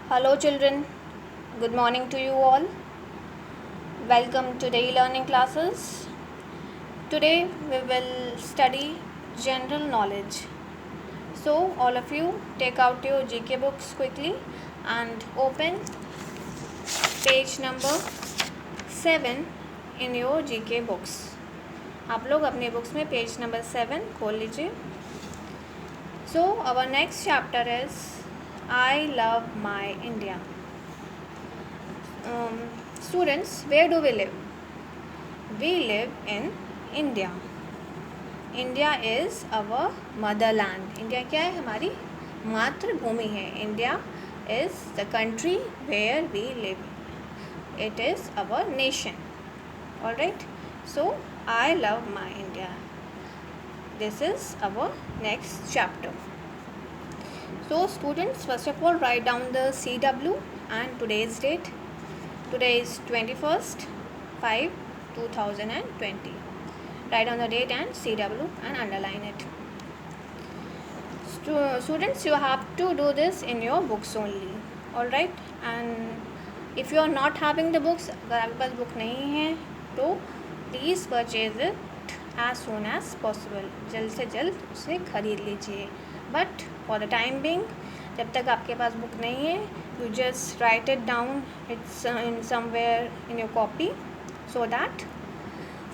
Hello, children. Good morning to you all. Welcome to daily learning classes. Today we will study general knowledge. So, all of you take out your GK books quickly and open page number 7 in your GK books. आप लोग अपने books में page number 7 खोल लीजिए. So, our next chapter is I love my India. Students, where do we live? We live in India. India is our motherland. India क्या है? हमारी मातृभूमि है. India is the country where we live. It is our nation. Alright. So I love my India. This is our next chapter. So students, first of all, write down the CW and today's date. Today is 21st/5/2020. Write down the date and CW and underline it. Students, you have to do this in your books only. Alright. And if you are not having the books, अगर आपके पास book नहीं है तो please purchase it as soon as possible. जल्द से जल्द उसे खरीद लीजिए. But for the time being, जब तक आपके पास बुक नहीं है, you just write it down. It's in somewhere in your copy so that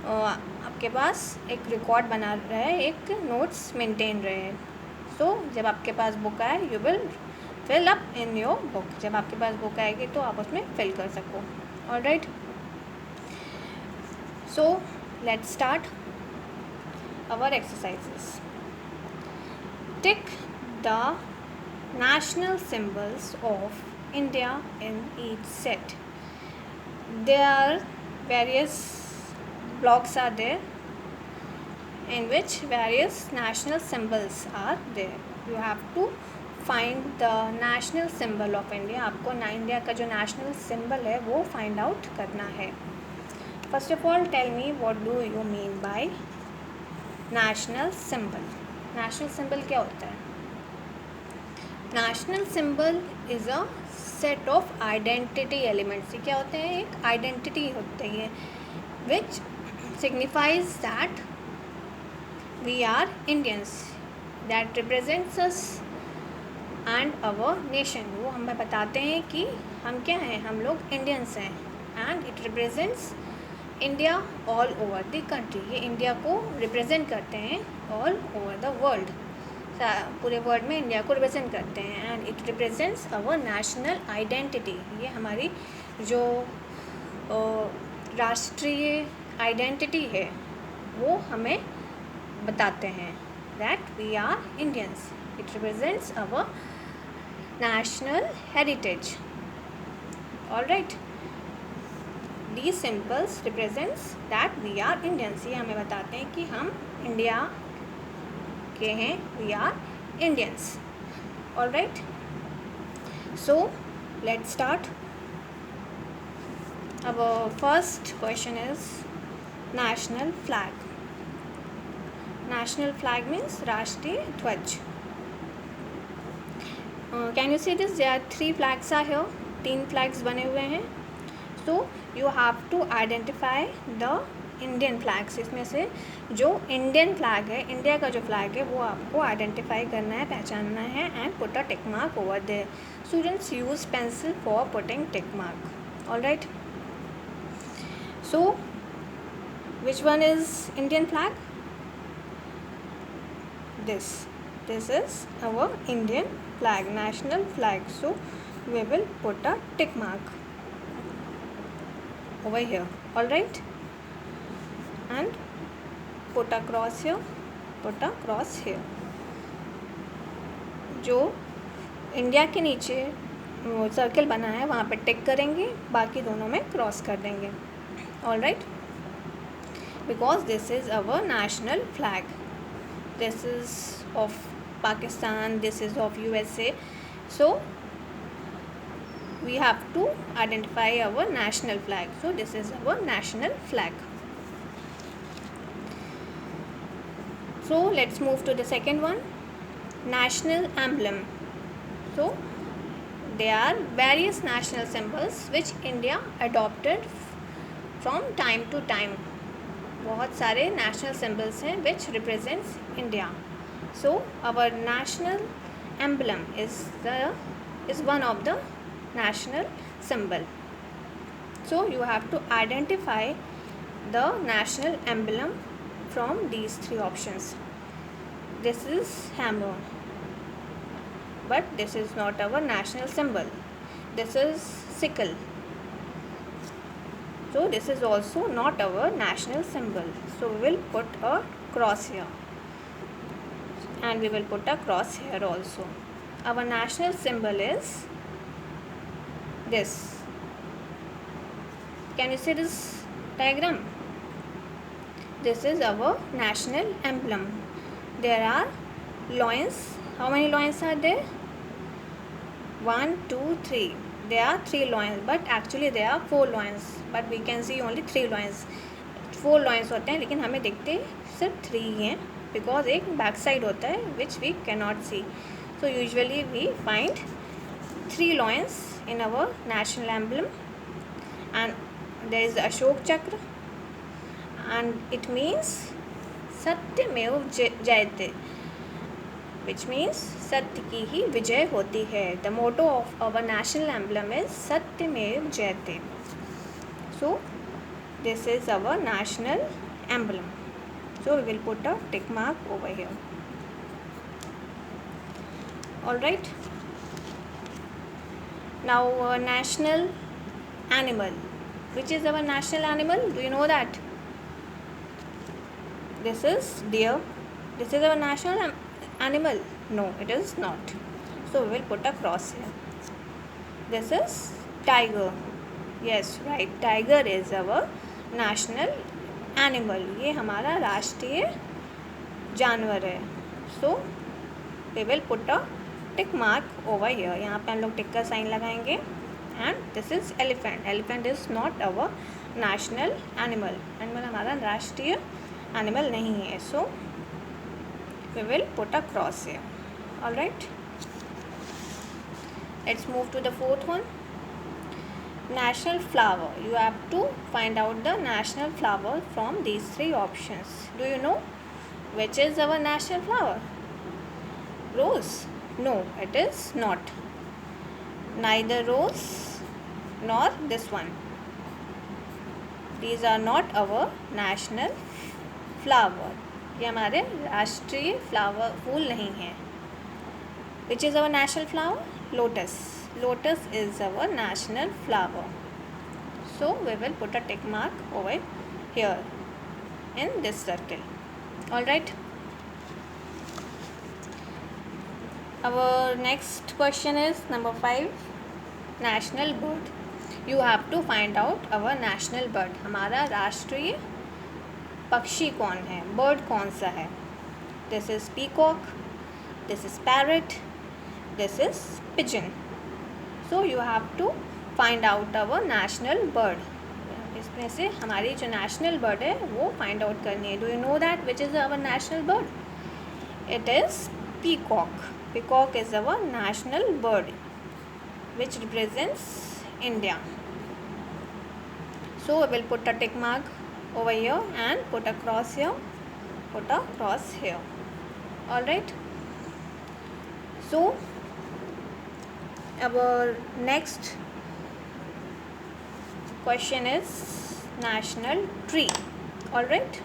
आपके पास एक रिकॉर्ड बना रहे, एक नोट्स मेंटेन रहे. सो जब आपके पास बुक आए, you will fill up in your book. जब आपके पास बुक आएगी तो आप उसमें फिल कर सको. Alright. So let's start our exercises. Tick the national symbols of India in each set. There are various blocks are there in which various national symbols are there. You have to find the national symbol of India. आपको India का जो national symbol है वो find out करना है. First of all, tell me what do you mean by national symbol. National symbol क्या होता है? National symbol is a set of identity elements. ये क्या होते हैं? एक आइडेंटिटी होती है which signifies that we are Indians, that represents us and our nation. वो हमें बताते हैं कि हम क्या हैं, हम लोग इंडियंस हैं. And it represents India all over the country. ये इंडिया को रिप्रेजेंट करते हैं ऑल ओवर द वर्ल्ड. पूरे वर्ल्ड में इंडिया को रिप्रेजेंट करते हैं. And it represents our national identity. ये हमारी जो राष्ट्रीय आइडेंटिटी है वो हमें बताते हैं that we are Indians. It represents our national heritage. Alright. The symbols represents that we are Indians. ये हमें बताते हैं कि हम इंडिया के हैं. We are Indians. Alright. So let's start. अब first question is national flag. National flag means राष्ट्रीय ध्वज. Can you see this? There are 3 flags are here. 3 flags बने हुए हैं. So you have to identify the Indian flags. इसमें से जो Indian flag है, इंडिया का जो फ्लैग है, वो आपको आइडेंटिफाई करना है, पहचानना है. And put a tick mark over there. Students use pencil for putting tick mark. Alright. So which one is Indian flag? This is our Indian flag, national flag. So we will put a tick mark over here. Alright. And put a cross here, put a cross here. जो India के नीचे circle बना है वहाँ पे टिक करेंगे, बाकी दोनों में क्रॉस कर देंगे. Alright. Because this is our national flag. This is of Pakistan, this is of USA. So we have to identify our national flag. So this is our national flag. So let's move to the second one, national emblem. So there are various national symbols which India adopted from time to time. बहुत सारे national symbols हैं which represents India. So our national emblem is one of the national symbol. So you have to identify the national emblem from these three options. This is hammer, but this is not our national symbol. This is sickle, so this is also not our national symbol. So we will put a cross here, and we will put a cross here also. Our national symbol is this. Can you see this diagram? This is our national emblem. There are lions. How many lions are there? 1, 2, 3. There are 3 lions, but actually there are 4 lions, but we can see only 3 lions. 4 lions होते हैं, लेकिन हमें दिखते सिर्फ 3 ही हैं, because एक back side होता है which we cannot see. So usually we find 3 lions in our national emblem, and there is Ashok Chakra, and it means सत्यमेव जयते, which means सत्य की ही विजय होती है. The motto of our national emblem is सत्यमेव जयते. So this is our national emblem. So we will put a tick mark over here. All right. Now national animal. Which is our national animal? Do you know that? This is deer. This is our national animal. No, it is not. So we will put a cross here. This is tiger. Yes, right. Tiger is our national animal. ये हमारा राष्ट्रीय जानवर है. So we will put a tick mark over here. यहाँ पे हम लोग टिक का साइन लगाएंगे. And this is elephant. Elephant is not our national animal. Animal हमारा राष्ट्रीय animal नहीं है. So we will put a cross here. All right. Let's move to the fourth one. National flower. You have to find out the national flower from these 3 options. Do you know which is our national flower? Rose? No, it is not. Neither rose nor this one. These are not our national flower. ये हमारे राष्ट्रीय flower फूल नहीं है. Which is our national flower? Lotus. Lotus is our national flower. So we will put a tick mark over here in this circle. All right. Our next question is number 5. National bird. You have to find out our national bird. हमारा राष्ट्रीय पक्षी कौन है, bird कौन सा है. This is peacock, this is parrot, this is pigeon. So you have to find out our national bird. इसमें से हमारी जो नेशनल बर्ड है वो फाइंड आउट करनी है. Do you know that which is our national bird? It is peacock. Peacock is our national bird which represents India. So we will put a tick mark over here and put a cross here, put a cross here. All right. So our next question is national tree. All right.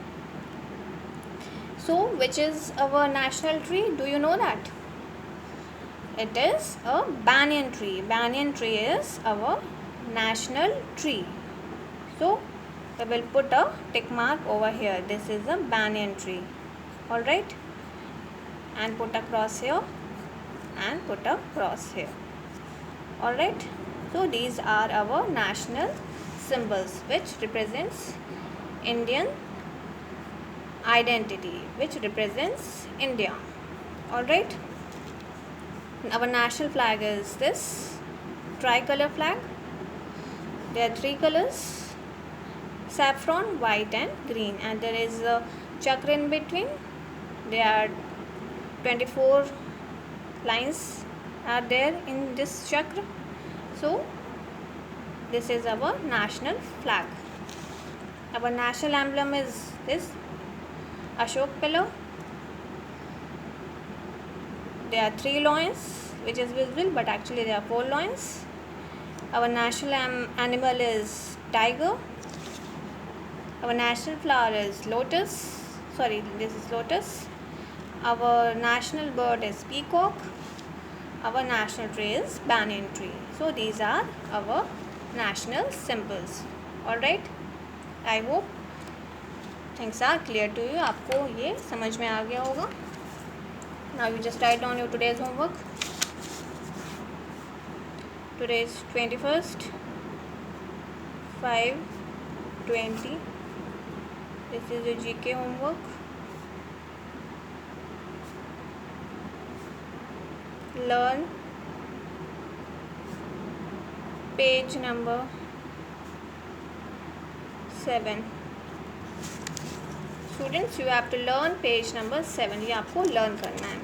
So which is our national tree? Do you know that? It is a banyan tree. Banyan tree is our national tree. So we will put a tick mark over here. This is a banyan tree. All right. And put a cross here and put a cross here. All right. So these are our national symbols which represents Indian identity, which represents India. All right. Our national flag is this tricolor flag. There are 3 colors: saffron, white and green, and there is a chakra in between. There are 24 lines are there in this chakra. So this is our national flag. Our national emblem is this Ashok pillar. There are 3 loins which is visible, but actually there are 4 loins. Our national animal is tiger. Our national flower is lotus. Sorry, this is lotus. Our national bird is peacock. Our national tree is banyan tree. So these are our national symbols. Alright, I hope things are clear to you. आपको ये समझ में आ गया होगा. Now you just write down your today's homework. Today is 21st, 5/20. This is your GK homework. Learn page number 7. Students, you have to learn page number 7. ये आपको learn करना है.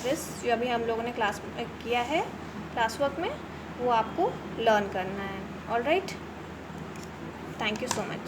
दिस जो अभी हम लोगों ने क्लास में किया है क्लास वर्क में, वो आपको लर्न करना है. Alright, thank you so much.